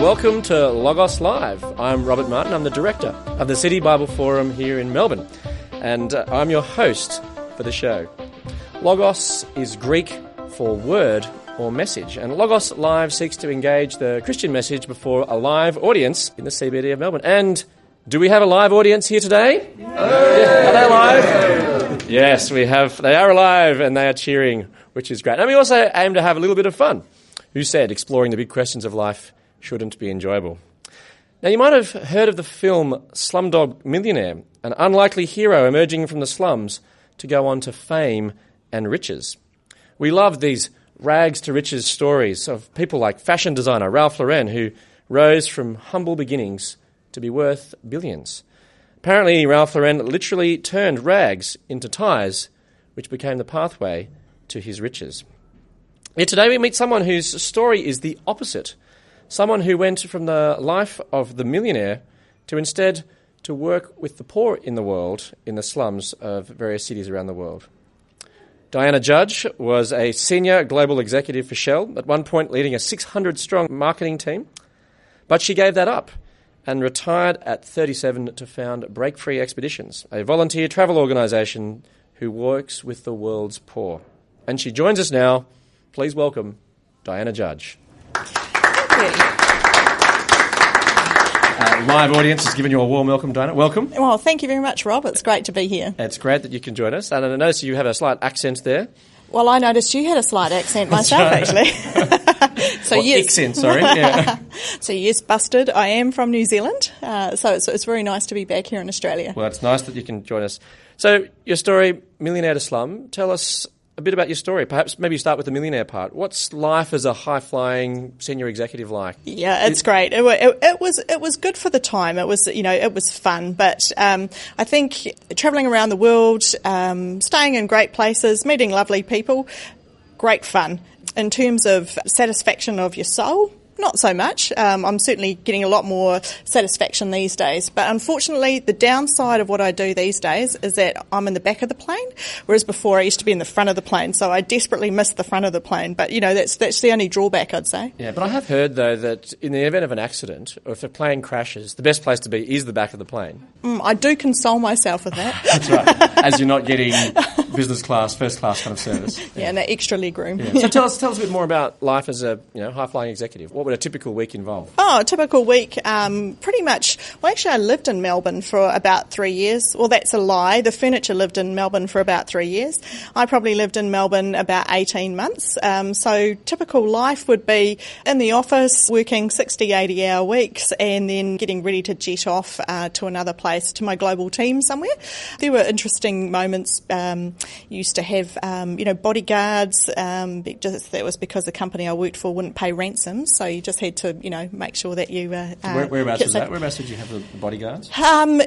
Welcome to Logos Live. I'm Robert Martin. I'm the director of the City Bible Forum here in Melbourne, and I'm your host for the show. Logos is Greek for word or message, and Logos Live seeks to engage the Christian message before a live audience in the CBD of Melbourne. And do we have a live audience here today? Yeah. Are they alive? Yes, we have. They are alive and they are cheering, which is great. And we also aim to have a little bit of fun. Who said exploring the big questions of life shouldn't be enjoyable? Now, you might have heard of the film Slumdog Millionaire, an unlikely hero emerging from the slums to go on to fame and riches. We love these rags to riches stories of people like fashion designer Ralph Lauren, who rose from humble beginnings to be worth billions. Apparently, Ralph Lauren literally turned rags into ties, which became the pathway to his riches. Yet today we meet someone whose story is the opposite. Someone who went from the life of the millionaire to instead to work with the poor in the world, in the slums of various cities around the world. Diana Judge was a senior global executive for Shell, at one point leading a 600-strong marketing team. But she gave that up and retired at 37 to found BreakFree Expeditions, a volunteer travel organisation who works with the world's poor. And she joins us now. Please welcome Diana Judge. Thank you. Live audience has given you a warm welcome, Diana. Welcome. Well, thank you very much, Rob. It's great to be here. It's great that you can join us. And I notice you have a slight accent there. Well, I noticed you had a slight accent myself, actually. So well, yes. Accent, sorry. Yeah. So yes, busted. I am from New Zealand. So it's very nice to be back here in Australia. Well, it's nice that you can join us. So your story, Millionaire to Slum, tell us a bit about your story. Perhaps maybe start with the millionaire part. What's life as a high-flying senior executive like? Yeah, it's great. It was good for the time. It was fun. But I think travelling around the world, staying in great places, meeting lovely people, great fun. In terms of satisfaction of your soul, not so much. I'm certainly getting a lot more satisfaction these days. But unfortunately, the downside of what I do these days is that I'm in the back of the plane, whereas before I used to be in the front of the plane. So I desperately miss the front of the plane. But, that's the only drawback, I'd say. Yeah, but I have heard, though, that in the event of an accident, or if a plane crashes, the best place to be is the back of the plane. I do console myself with that. That's right, as you're not getting business class, first class kind of service. Yeah, and that extra leg room. Yeah. So tell us a bit more about life as a high-flying executive. What would a typical week involve? Oh, a typical week, pretty much. Well, actually, I lived in Melbourne for about 3 years. Well, that's a lie. The furniture lived in Melbourne for about 3 years. I probably lived in Melbourne about 18 months. So typical life would be in the office, working 60, 80-hour weeks, and then getting ready to jet off to another place, to my global team somewhere. There were interesting moments. Used to have, bodyguards. That was because the company I worked for wouldn't pay ransoms, so you just had to, make sure that you whereabouts was that? Whereabouts did you have the bodyguards?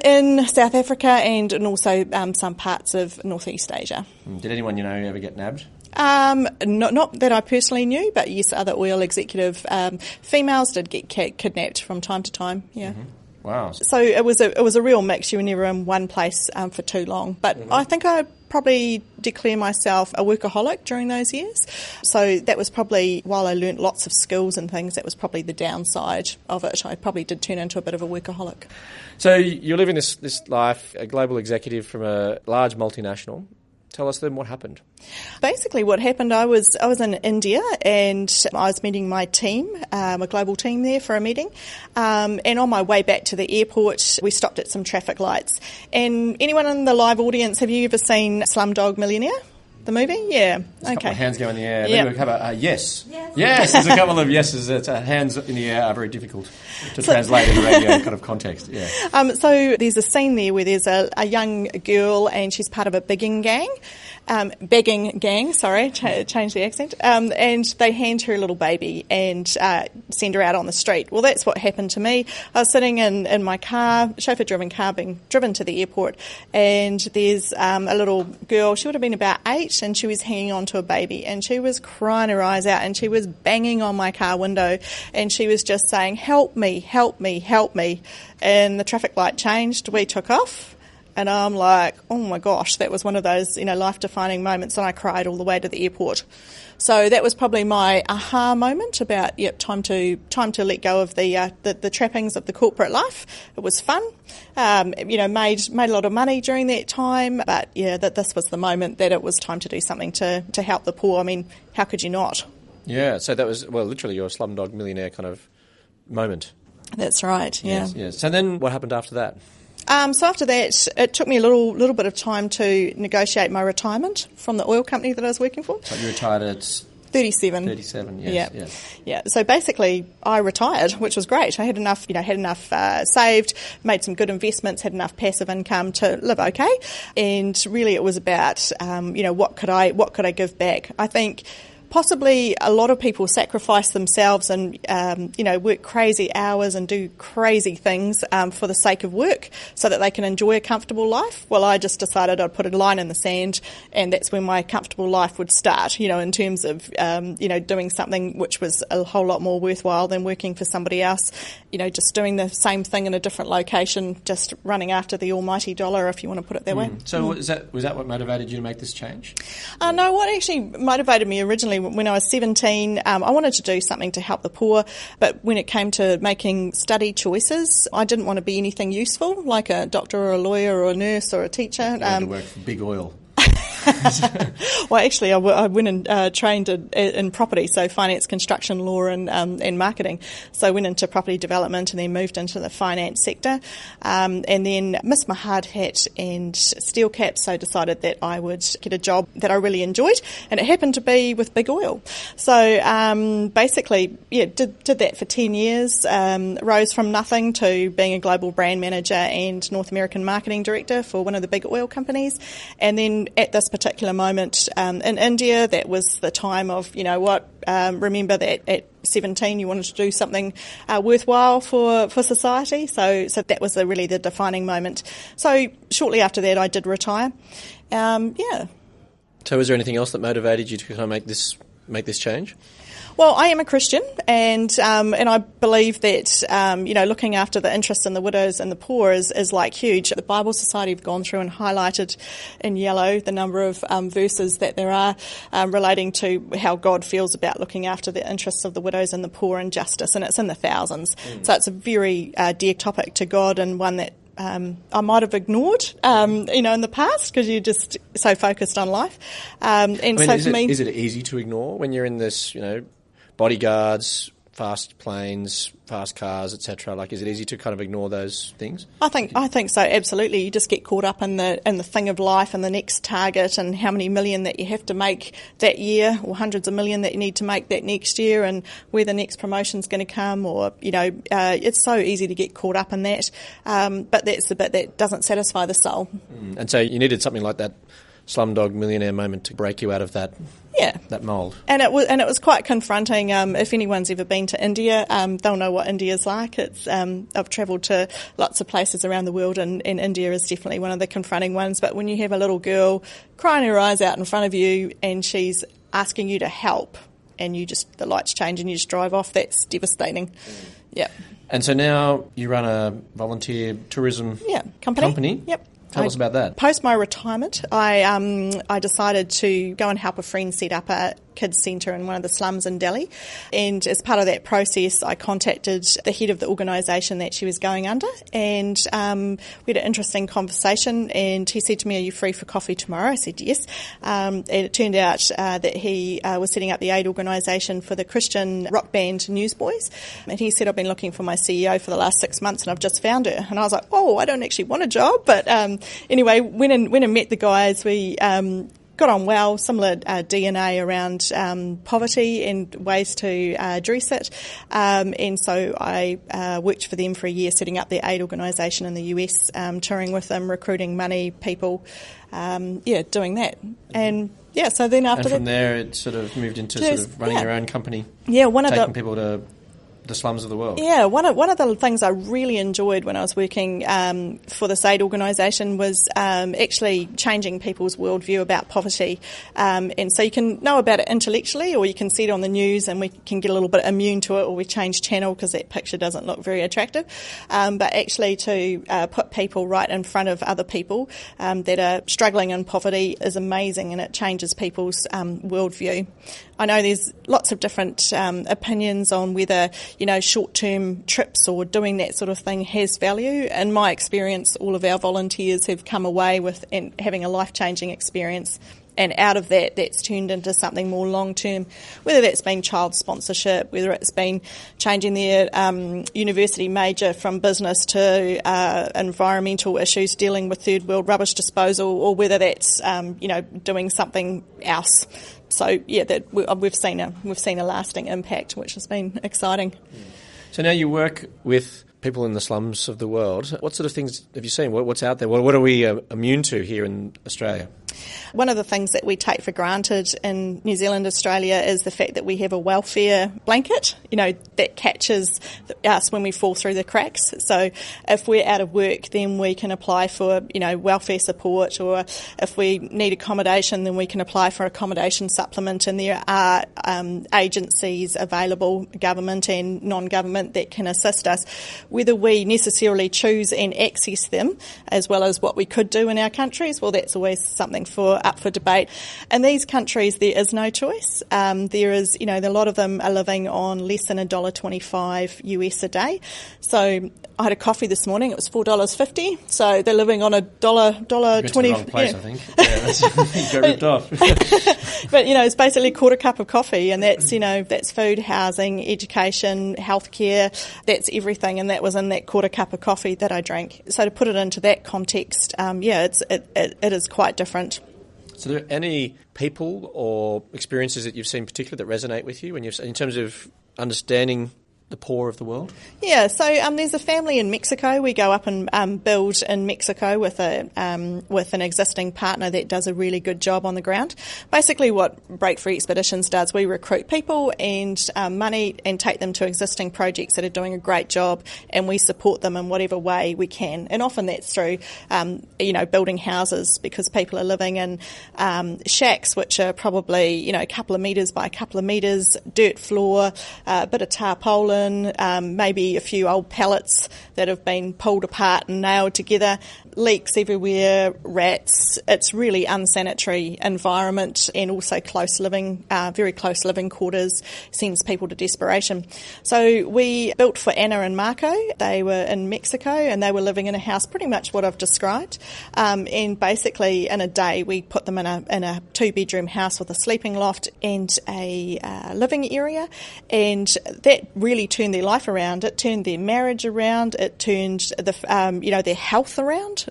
In South Africa and also some parts of Northeast Asia. Did anyone ever get nabbed? Not that I personally knew, but yes, other oil executive females did get kidnapped from time to time. Yeah. Mm-hmm. Wow. So it was a real mix. You were never in one place for too long. But I think I probably declare myself a workaholic during those years. So that was probably, while I learnt lots of skills and things, that was probably the downside of it. I probably did turn into a bit of a workaholic. So you're living this life, a global executive from a large multinational. Tell us then what happened. Basically what happened, I was in India and I was meeting my team, a global team there for a meeting. And on my way back to the airport, we stopped at some traffic lights. And anyone in the live audience, have you ever seen Slumdog Millionaire? The movie? Yeah. There's a couple of hands go in the air. Yep. How about yes? Yes, there's a couple of yeses. Hands in the air are very difficult to translate in radio kind of context. Yeah. So there's a scene there where there's a young girl and she's part of a begging gang, change the accent, and they hand her a little baby and send her out on the street. Well, that's what happened to me. I was sitting in my car, chauffeur-driven car, being driven to the airport, and there's a little girl, she would have been about 8, and she was hanging on to a baby, and she was crying her eyes out, and she was banging on my car window, and she was just saying, "Help me, help me, help me." And the traffic light changed. We took off. And I'm like, oh my gosh, that was one of those, life-defining moments, and I cried all the way to the airport. So that was probably my aha moment about, time to let go of the trappings of the corporate life. It was fun, made a lot of money during that time, but that this was the moment that it was time to do something to help the poor. I mean, how could you not? Yeah, so that was, literally your Slumdog Millionaire kind of moment. That's right, yeah. Yes. So then what happened after that? So after that, it took me a little bit of time to negotiate my retirement from the oil company that I was working for. So you retired at 37. 37, yes. Yeah. Yeah. So basically, I retired, which was great. I had enough, saved, made some good investments, had enough passive income to live okay, and really it was about, what could I give back? I think possibly a lot of people sacrifice themselves and, work crazy hours and do crazy things for the sake of work so that they can enjoy a comfortable life. Well, I just decided I'd put a line in the sand, and that's when my comfortable life would start, in terms of, doing something which was a whole lot more worthwhile than working for somebody else, just doing the same thing in a different location, just running after the almighty dollar, if you want to put it that way. So was that what motivated you to make this change? No, what actually motivated me originally when I was 17, I wanted to do something to help the poor, but when it came to making study choices, I didn't want to be anything useful, like a doctor or a lawyer or a nurse or a teacher. You had to work for big oil. Well, actually, I went and trained in property, so finance, construction, law, and marketing. So I went into property development and then moved into the finance sector, and then missed my hard hat and steel cap, so decided that I would get a job that I really enjoyed, and it happened to be with big oil. So basically, did that for 10 years, rose from nothing to being a global brand manager and North American marketing director for one of the big oil companies, and then at this particular moment in India, that was the time of, remember that at 17 you wanted to do something worthwhile for society. So that was really the defining moment. So shortly after that I did retire. So was there anything else that motivated you to kind of make this change? Well, I am a Christian, and I believe that looking after the interests in the widows and the poor is like huge. The Bible Society have gone through and highlighted in yellow the number of verses that there are relating to how God feels about looking after the interests of the widows and the poor and justice, and it's in the thousands. So it's a very dear topic to God, and one that I might have ignored, in the past, because you're just so focused on life. Is it easy to ignore when you're in this, bodyguards, fast planes, fast cars, etc.? Like, is it easy to kind of ignore those things? I think so. Absolutely. You just get caught up in the thing of life and the next target and how many million that you have to make that year, or hundreds of million that you need to make that next year, and where the next promotion's going to come, or it's so easy to get caught up in that. But that's the bit that doesn't satisfy the soul. And so you needed something like that Slumdog Millionaire moment to break you out of that. Yeah, that mould. And it was quite confronting. If anyone's ever been to India, they'll know what India's like. It's I've travelled to lots of places around the world, and India is definitely one of the confronting ones. But when you have a little girl crying her eyes out in front of you, and she's asking you to help, and the lights change and you just drive off, that's devastating. Yeah. And so now you run a volunteer tourism company. Yep. Tell us about that. Post my retirement, I decided to go and help a friend set up a kids centre in one of the slums in Delhi, and as part of that process I contacted the head of the organisation that she was going under, and we had an interesting conversation, and he said to me, "Are you free for coffee tomorrow?" I said yes, and it turned out that he was setting up the aid organisation for the Christian rock band Newsboys, and he said, "I've been looking for my CEO for the last 6 months and I've just found her." And I was like, "Oh, I don't actually want a job," but anyway, went and met the guys. We got on well, similar DNA around poverty and ways to address it. And so I worked for them for a year, setting up their aid organisation in the US, touring with them, recruiting money, people, doing that. And so then after that... And from there it sort of moved into sort of running your own company. Yeah, taking people to the slums of the world. Yeah, one of the things I really enjoyed when I was working for this aid organisation was actually changing people's worldview about poverty. And so you can know about it intellectually, or you can see it on the news and we can get a little bit immune to it, or we change channel because that picture doesn't look very attractive. But actually to put people right in front of other people that are struggling in poverty is amazing, and it changes people's worldview. I know there's lots of different opinions on whether, short-term trips or doing that sort of thing has value. In my experience, all of our volunteers have come away with having a life-changing experience. And out of that, that's turned into something more long-term, whether that's been child sponsorship, whether it's been changing their university major from business to environmental issues, dealing with third world rubbish disposal, or whether that's, doing something else. So, yeah, we've seen a lasting impact, which has been exciting. So now you work with people in the slums of the world. What sort of things have you seen? What's out there? What are we immune to here in Australia? One of the things that we take for granted in New Zealand, Australia, is the fact that we have a welfare blanket, that catches us when we fall through the cracks. So if we're out of work, then we can apply for, welfare support, or if we need accommodation, then we can apply for accommodation supplement. And there are agencies available, government and non-government, that can assist us. Whether we necessarily choose and access them, as well as what we could do in our countries, well, that's always something up for debate. In these countries, there is no choice. There is, a lot of them are living on less than $1.25 US a day. So I had a coffee this morning. It was $4.50. So they're living on $1.20. The wrong place, I think. Yeah, you got ripped off. But it's basically a quarter cup of coffee, and that's that's food, housing, education, healthcare. That's everything, and that was in that quarter cup of coffee that I drank. So to put it into that context, it is quite different. So, are there any people or experiences that you've seen particularly that resonate with you in terms of understanding the poor of the world? Yeah, so there's a family in Mexico. We go up and build in Mexico with an existing partner that does a really good job on the ground. Basically what BreakFree Expeditions does, we recruit people and money and take them to existing projects that are doing a great job, and we support them in whatever way we can. And often that's through, building houses, because people are living in shacks which are probably, a couple of metres by a couple of metres, dirt floor, a bit of tarpaulin, maybe a few old pallets that have been pulled apart and nailed together, leaks everywhere, rats. It's really unsanitary environment, and also very close living quarters sends people to desperation. So we built for Anna and Marco. They were in Mexico and they were living in a house pretty much what I've described. And basically in a day we put them in a 2-bedroom house with a sleeping loft and a living area, and that really turned their life around. It turned their marriage around. It turned their health around.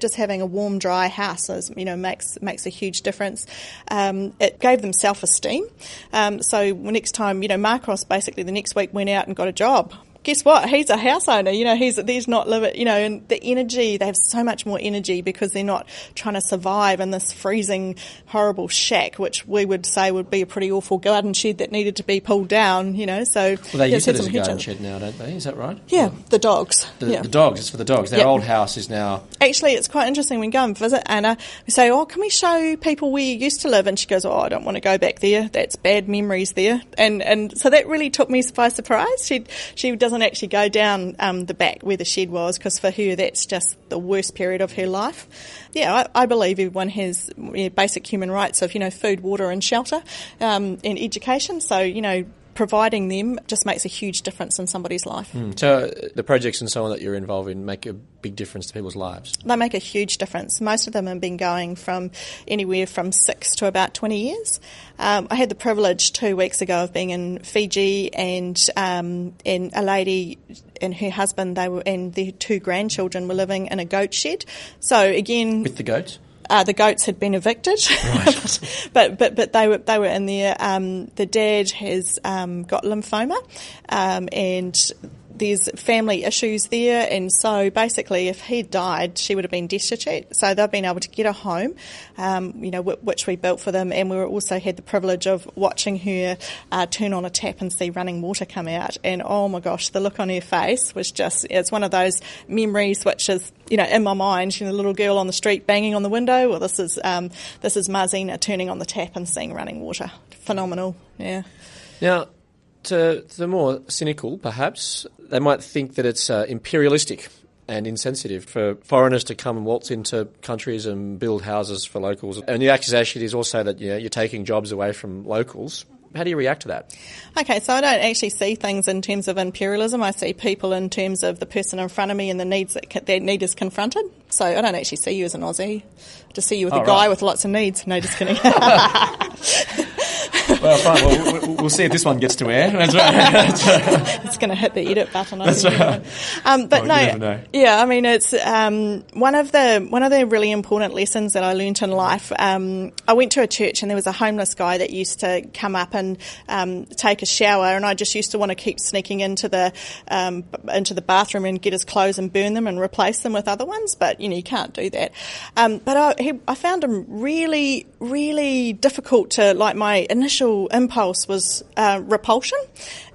Just having a warm, dry house makes a huge difference. It gave them self-esteem. So next time, Marcos basically the next week went out and got a job. Guess what? He's a house owner. He's not living. And the energy, they have so much more energy because they're not trying to survive in this freezing, horrible shack, which we would say would be a pretty awful garden shed that needed to be pulled down. So they use it as a garden shed now, don't they? Is that right? Yeah, the dogs. The dogs. It's for the dogs. Their old house is now. Actually, it's quite interesting. When we go and visit Anna, we say, "Oh, can we show people where you used to live?" And she goes, "Oh, I don't want to go back there. That's bad memories there." And so that really took me by surprise. She doesn't actually go down the back where the shed was, because for her that's just the worst period of her life. Yeah, I believe everyone has basic human rights of food, water and shelter, and education. So providing them just makes a huge difference in somebody's life. So the projects and so on that you're involved in make a big difference to people's lives? They make a huge difference. Most of them have been going from anywhere from 6 to about 20 years. I had the privilege 2 weeks ago of being in Fiji, and a lady and her husband, and their 2 grandchildren were living in a goat shed. So again... With the goats? The goats had been evicted, right. but they were in there. The dad has got lymphoma, and there's family issues there, and so basically if he died, she would have been destitute. So they've been able to get a home, which we built for them, and we also had the privilege of watching her turn on a tap and see running water come out. And oh my gosh, the look on her face was it's one of those memories which is, in my mind, the little girl on the street banging on the window. Well, this is Marzina turning on the tap and seeing running water. Phenomenal, yeah. Now, to the more cynical, perhaps, they might think that it's imperialistic and insensitive for foreigners to come and waltz into countries and build houses for locals. And the accusation is also that you're taking jobs away from locals. How do you react to that? Okay, so I don't actually see things in terms of imperialism. I see people in terms of the person in front of me and the needs that need is confronted. So I don't actually see you as an Aussie. I just see you as a guy with lots of needs. No, just kidding. Well, fine. Well, we'll see if this one gets to air. That's right. It's going to hit the edit button. That's right. But no, you never know. Yeah. I mean, it's one of the really important lessons that I learnt in life. I went to a church and there was a homeless guy that used to come up and take a shower, and I just used to want to keep sneaking into the bathroom and get his clothes and burn them and replace them with other ones. But you can't do that. But I found him really, really difficult to like. My initial impulse was repulsion,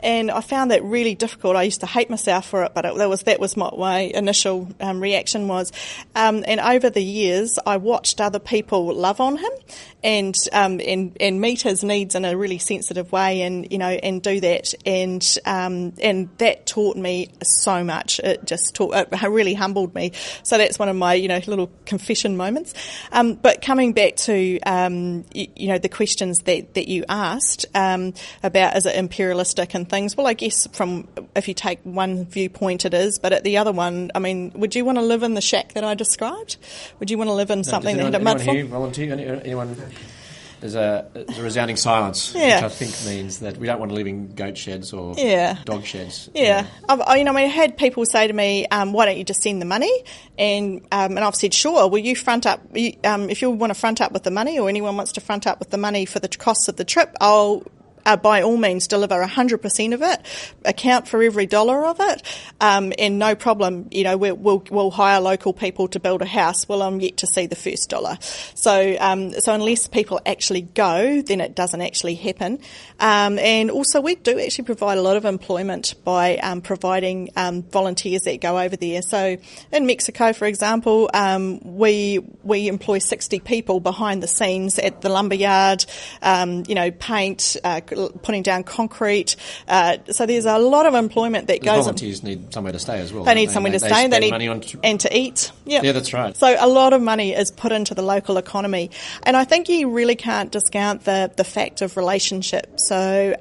and I found that really difficult. I used to hate myself for it, but that was what my initial reaction was. And over the years, I watched other people love on him and meet his needs in a really sensitive way, and do that, and that taught me so much. It really humbled me. So that's one of my little confession moments. But coming back to the questions that you asked about is it imperialistic and things. Well, I guess if you take one viewpoint, it is, but at the other one, I mean, would you want to live in the shack that I described? Would you want to live in something that had a mud floor? Volunteer? Anyone? There's a resounding silence, which I think means that we don't want to live in goat sheds or dog sheds. Yeah. I had people say to me, why don't you just send the money? And I've said, sure, will you front up, if you want to front up with the money, or anyone wants to front up with the money for the costs of the trip, I'll by all means deliver 100% of it, account for every dollar of it, and no problem, we'll hire local people to build a house. Well, I'm yet to see the first dollar. So unless people actually go, then it doesn't actually happen. And also we do actually provide a lot of employment by providing volunteers that go over there. So in Mexico, for example, we employ 60 people behind the scenes at the lumberyard, paint, putting down concrete. So there's a lot of employment that goes. Volunteers need somewhere to stay as well. They need somewhere to stay. They need money and to eat. Yep. Yeah, that's right. So a lot of money is put into the local economy, and I think you really can't discount the fact of relationships. So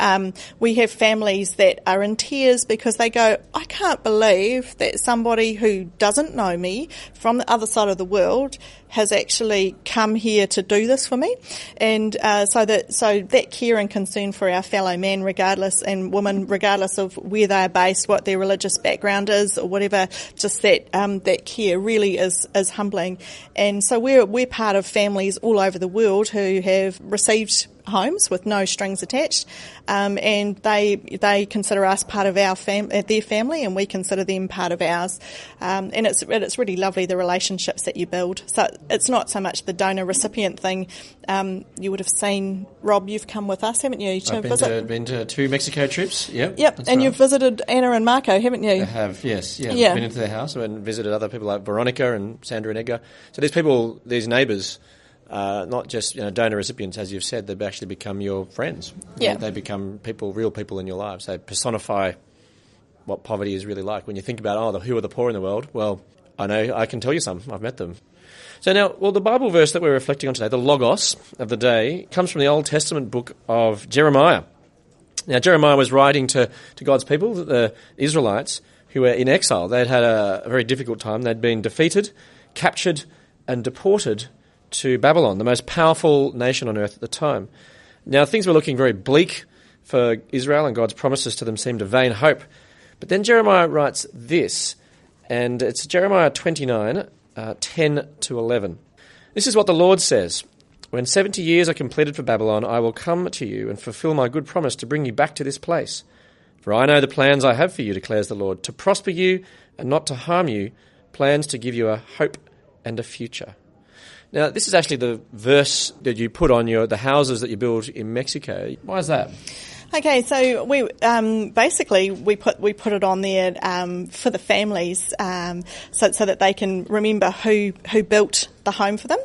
we have families that are in tears because they go, I can't believe that somebody who doesn't know me from the other side of the world has actually come here to do this for me. And so that care and concern for our fellow man, regardless, and woman, regardless of where they are based, what their religious background is, or whatever, just that care really is humbling. And so we're part of families all over the world who have received homes with no strings attached, and they consider us part of their family, and we consider them part of ours. And it's really lovely, the relationships that you build. So it's not so much the donor recipient thing. You would have seen, Rob, you've come with us, haven't you? I've been to 2 Mexico trips. Yep. And right. You've visited Anna and Marco, haven't you? I have, yes. Yeah. I've been into their house and visited other people like Veronica and Sandra and Edgar. So these neighbours. Not just donor recipients, as you've said, they've actually become your friends. Yeah. They become real people in your lives. They personify what poverty is really like. When you think about, who are the poor in the world? Well, I can tell you some. I've met them. So now, the Bible verse that we're reflecting on today, the Logos of the day, comes from the Old Testament book of Jeremiah. Now, Jeremiah was writing to God's people, the Israelites, who were in exile. They'd had a very difficult time. They'd been defeated, captured, and deported to Babylon, the most powerful nation on earth at the time. Now, things were looking very bleak for Israel, and God's promises to them seemed a vain hope. But then Jeremiah writes this, and it's Jeremiah 29, 10 to 11. This is what the Lord says. When 70 years are completed for Babylon, I will come to you and fulfill my good promise to bring you back to this place. For I know the plans I have for you, declares the Lord, to prosper you and not to harm you, plans to give you a hope and a future. Now, this is actually the verse that you put on the houses that you build in Mexico. Why is that? Okay, so we basically we put it on there for the families, so that they can remember who built the home for them.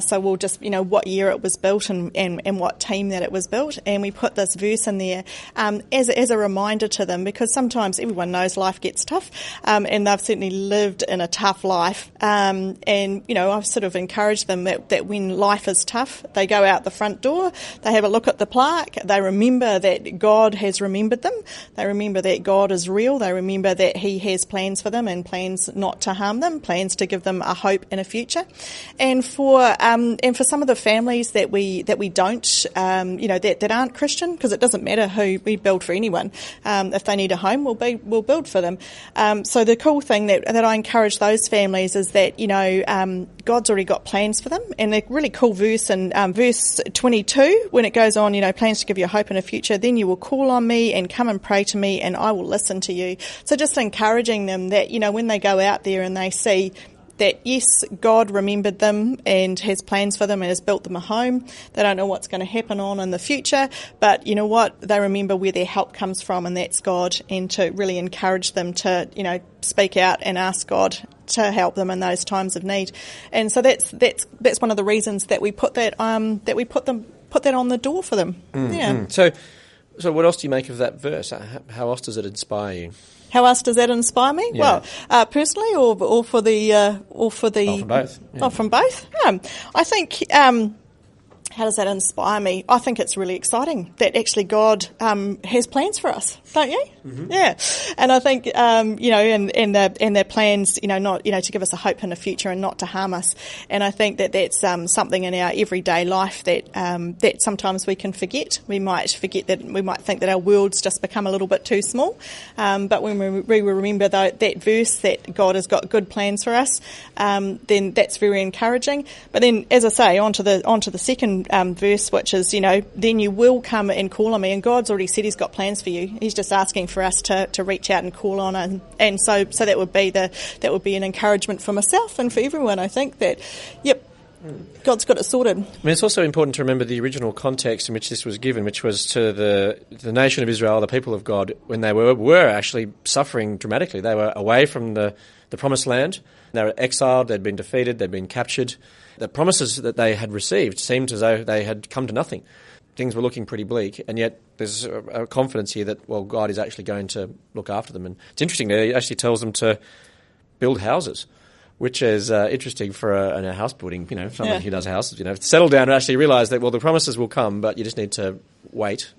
So we'll just, what year it was built and what team that it was built, and we put this verse in there as a reminder to them, because sometimes everyone knows life gets tough, and they've certainly lived in a tough life. And I've sort of encouraged them that when life is tough, they go out the front door, they have a look at the plaque, they remember that God has remembered them, they remember that God is real, they remember that He has plans for them and plans not to harm them, plans to give them a hope and a future. And for some of the families that we don't, that aren't Christian, because it doesn't matter who we build for anyone. If they need a home, we'll build for them. So the cool thing that I encourage those families is that God's already got plans for them, and a really cool verse in verse 22 when it goes on, plans to give you a hope and a future. Then you will call on me and come and pray to me, and I will listen to you. So just encouraging them that when they go out there and they see that, yes, God remembered them and has plans for them and has built them a home. They don't know what's going to happen in the future, but you know what? They remember where their help comes from, and that's God, and to really encourage them to, speak out and ask God to help them in those times of need. And so that's one of the reasons that we put that on the door for them. Yeah. So what else do you make of that verse? How else does it inspire you? How else does that inspire me? Yeah. Well, personally, or for the. From both. Yeah. Oh, from both. I think. How does that inspire me? I think it's really exciting that actually God has plans for us, don't you? Mm-hmm. Yeah, and I think and their plans, not to give us a hope and a future and not to harm us. And I think that's something in our everyday life that sometimes we can forget. We might think that our world's just become a little bit too small. But when we remember that verse that God has got good plans for us, then that's very encouraging. But then, as I say, onto the second verse, which is, then you will come and call on me, and God's already said He's got plans for you. He's just asking for us to reach out and call on, and so that would be an encouragement for myself and for everyone. I think that, yep, God's got it sorted. I mean, it's also important to remember the original context in which this was given, which was to the nation of Israel, the people of God, when they were actually suffering dramatically. They were away from the promised land. They were exiled, they'd been defeated, they'd been captured. The promises that they had received seemed as though they had come to nothing. Things were looking pretty bleak, and yet there's a confidence here that, well, God is actually going to look after them. And it's interesting that He actually tells them to build houses, which is interesting for a house building, someone who does houses, settle down and actually realise that, well, the promises will come, but you just need to wait.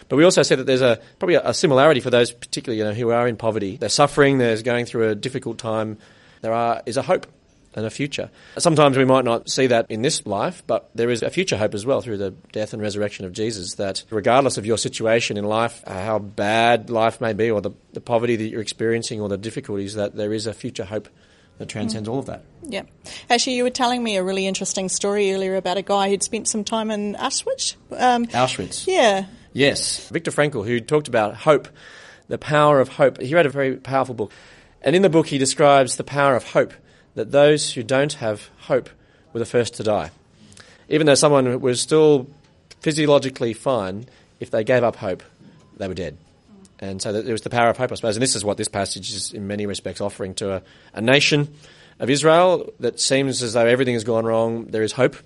But we also said that there's probably a similarity for those particularly, who are in poverty. They're suffering, they're going through a difficult time. There is a hope and a future. Sometimes we might not see that in this life, but there is a future hope as well through the death and resurrection of Jesus, that regardless of your situation in life, how bad life may be, or the poverty that you're experiencing, or the difficulties, that there is a future hope that transcends all of that. Yeah. Actually, you were telling me a really interesting story earlier about a guy who'd spent some time in Auschwitz. Auschwitz. Yeah. Yes. Viktor Frankl, who talked about hope, the power of hope. He wrote a very powerful book. And in the book, he describes the power of hope, that those who don't have hope were the first to die. Even though someone was still physiologically fine, if they gave up hope, they were dead. And so it was the power of hope, I suppose. And this is what this passage is in many respects offering to a nation of Israel that seems as though everything has gone wrong. There is hope.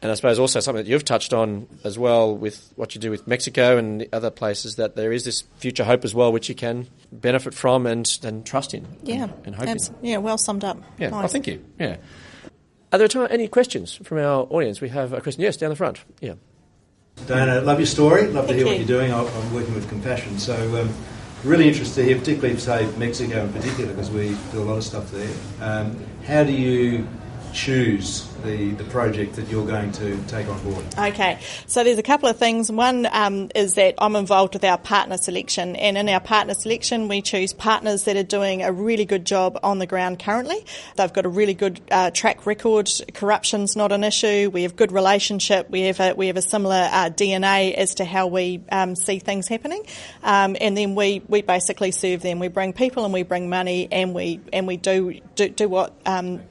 And I suppose also something that you've touched on as well with what you do with Mexico and the other places, that there is this future hope as well, which you can benefit from and trust in. Yeah. And hope in. Yeah, well summed up. Yeah, nice. Thank you. Yeah. Are there any questions from our audience? We have a question. Yes, down the front. Yeah. Diana, love your story. Love to hear Thank what you're doing. I'm working with Compassion. So really interested to hear, particularly, say, Mexico in particular, because we do a lot of stuff there. How do you choose the project that you're going to take on board? Okay, so there's a couple of things. One is that I'm involved with our partner selection, and in our partner selection we choose partners that are doing a really good job on the ground currently. They've got a really good track record, corruption's not an issue, we have good relationship, we have a similar DNA as to how we see things happening, and then we basically serve them. We bring people and we bring money, and we do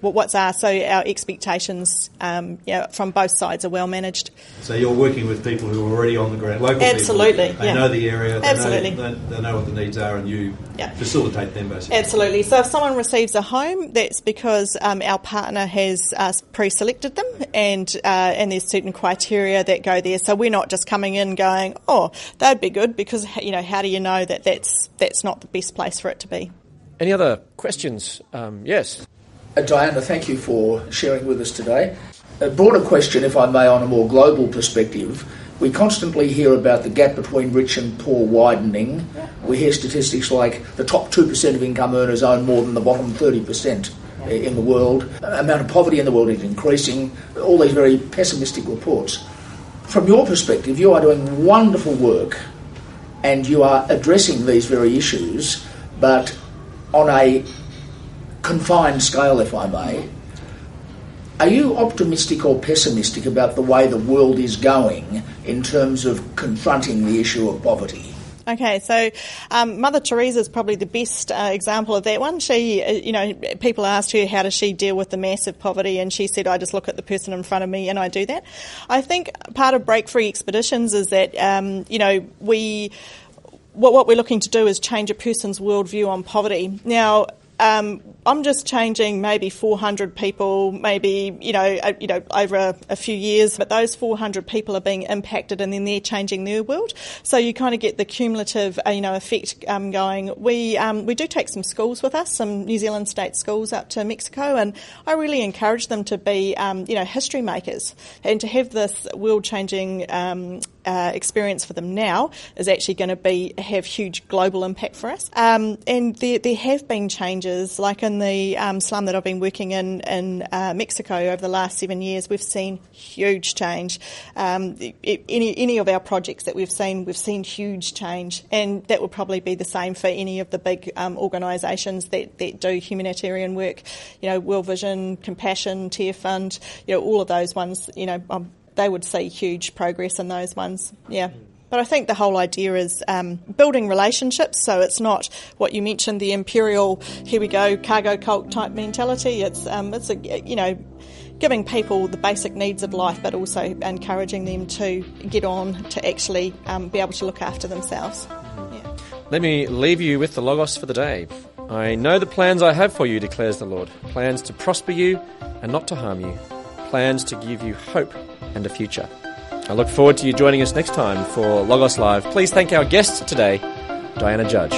what's asked, so our expectations from both sides are well managed. So you're working with people who are already on the ground, local Absolutely, people. They know the area, Absolutely. They know what the needs are, and you facilitate them basically. Absolutely. So if someone receives a home, that's because our partner has pre-selected them, and there's certain criteria that go there. So we're not just coming in going, oh, that'd be good, because how do you know that that's not the best place for it to be? Any other questions? Yes. Diana, thank you for sharing with us today. A broader question, if I may, on a more global perspective. We constantly hear about the gap between rich and poor widening. We hear statistics like the top 2% of income earners own more than the bottom 30% in the world. The amount of poverty in the world is increasing. All these very pessimistic reports. From your perspective, you are doing wonderful work and you are addressing these very issues, but on a confined scale, if I may. Are you optimistic or pessimistic about the way the world is going in terms of confronting the issue of poverty? Okay, so Mother Teresa is probably the best example of that one. She, people asked her how does she deal with the massive poverty, and she said, I just look at the person in front of me and I do that. I think part of BreakFree Expeditions is that, what we're looking to do is change a person's worldview on poverty. Now, I'm just changing maybe 400 people, maybe, over a few years, but those 400 people are being impacted and then they're changing their world. So you kind of get the cumulative, effect going. We do take some schools with us, some New Zealand state schools up to Mexico, and I really encourage them to be, history makers, and to have this world-changing experience for them now is actually going to have huge global impact for us. And there have been changes, like in the slum that I've been working in Mexico over the last 7 years. We've seen huge change. Any of our projects that we've seen huge change, and that will probably be the same for any of the big organisations that do humanitarian work. World Vision, Compassion, Tear Fund, all of those ones. They would see huge progress in those ones. Yeah. But I think the whole idea is building relationships, so it's not what you mentioned, the imperial, here we go, cargo cult type mentality. It's giving people the basic needs of life, but also encouraging them to get on to actually be able to look after themselves. Yeah. Let me leave you with the Logos for the day. I know the plans I have for you, declares the Lord. Plans to prosper you and not to harm you. Plans to give you hope and a future. I look forward to you joining us next time for Logos Live. Please thank our guest today, Diana Judge.